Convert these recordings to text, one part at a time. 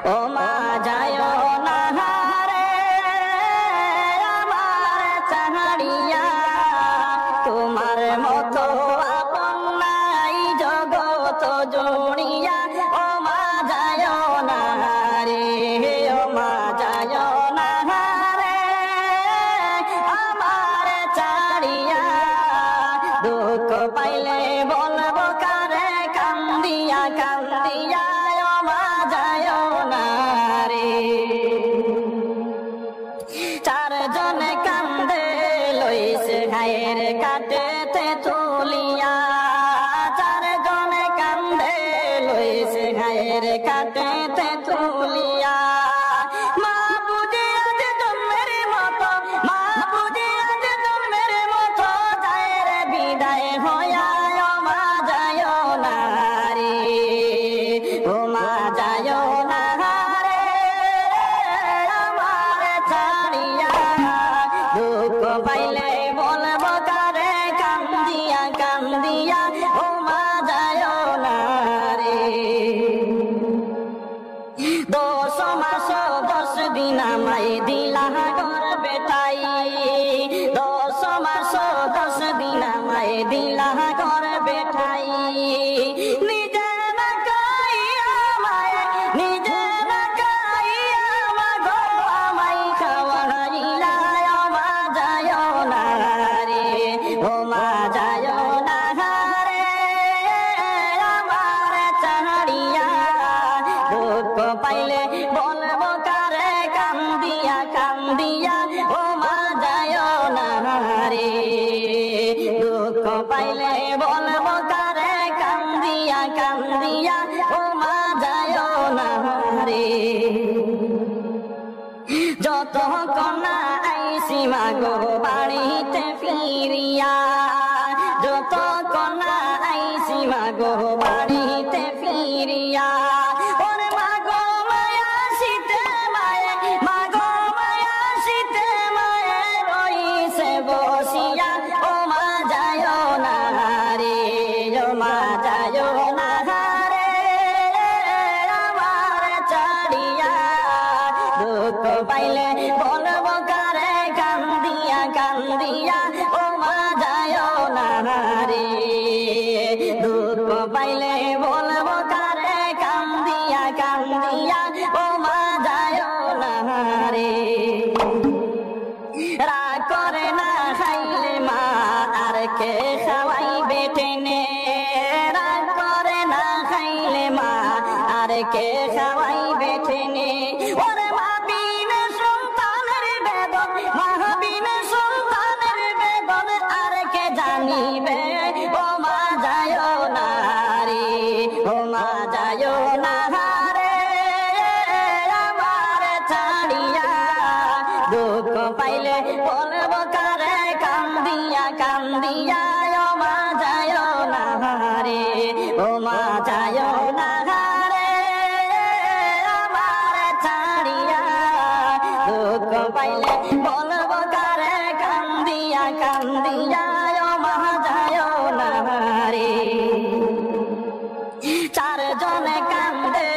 ও মা যায় না রে আমার চাহারিয়া তোমার মতো আপন নাই জগত জুড়িয়া ও মা যায় না রে ও মা যায় না রে আমার চারিয়া দুঃখ পাইলে বলবো কারে কান্দিয়া কান্দিয়া ও মা যায় না রে চারজনে কান্দে লইছে ঘায়ের কাটেতে তুলিয়া চারজনে কান্দে লইছে ঘায়ের কাটেতে তুলিয়া মা বুঝিয়া যে জন্মের মতো মা বুঝিয়া যে জন্মের মতো যায় রে বিদায় হইয়া ও মা যায় না রে ও মা যায় না রে আমার ছাড়িয়া দুঃখ পাইলে বলবো কারে কান্দিয়া কান্দিয়া ও মা যায় না রে 10 মাস 10 দিন আমায় দিলা ঘর বেটাই 10 মাস 10 দিন আমায় দিলা ঘর বেটাই নিজে না খাইয়া আমায় নিজে না খাইয়া মাগো আমায় খাওয়াইলা ও মা যায় না রে ও মা যায় না রে আমার চাহারিয়া দুঃখ পাইলে বলবো কারে কান্দিয়া কান্দিয়া ও মা যায় না রে দুঃখ পাইলে বলবো কারে কান্দিয়া কান্দিয়া ও মা যায় না রে যত কন্যা আইসি মাগো বাড়িতে ফিরিয়া যত কন্যা আইসি মাগো বাড়িতে ফিরিয়া ওরে মাগো মায়া শীতে মায়ে মাগো মায়া শীতে মায়ে রইছে বসিয়া ও মা যায় না রে ও মা যায় না রে আমার ছাড়িয়া দুঃখ পাইলে বলবো কারে কান্দিয়া কান্দিয়া ও মা যায় না রে দুঃখ পাইলে বলবো কারে কান্দিয়া কান্দিয়া ও মা যায় না রে রাগ করে না খাইলে মা আর কে খাওয়াইবে টেনে রাগ করে না খাইলে মা আর কে খাওয়াইবে টেনে ওরে মা বিনে সন্তানের বেদন মা বিনে সন্তানের বেদন আর কে জানিবে ও মা যায় না রে ও মা যায় না রে আমার ছাড়িয়া দুঃখ পাইলে বলবো কারে কান্দিয়া কান্দিয়া ও মা যায় না রে ও মা যায় না রে আমার ছাড়িয়া দুঃখ পাইলে বলবো কারে কান্দিয়া কান্দিয়া ও মা যায় না রে চারজনে কান্দে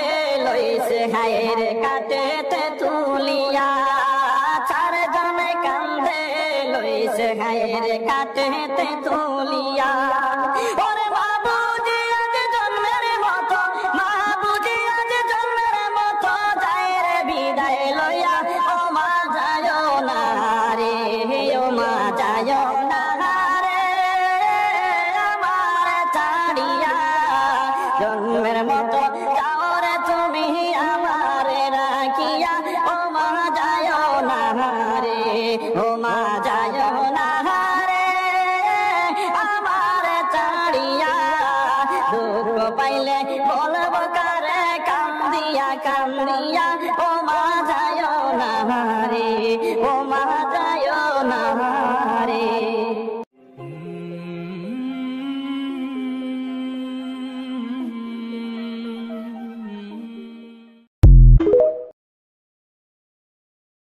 লইছে হায়ের কাটেতে তুলিয়া চারজনে কান্দে লইছে হায়ের কাটেতে তুলিয়া ওরে বাবুজি আজ জন্মের মতো মা বুঝি আজ জন্মের মতো যায় রে বিদায় লইয়া ও মা যায় না রে ও মা যায় না রে আমার ছাড়িয়া জন্মের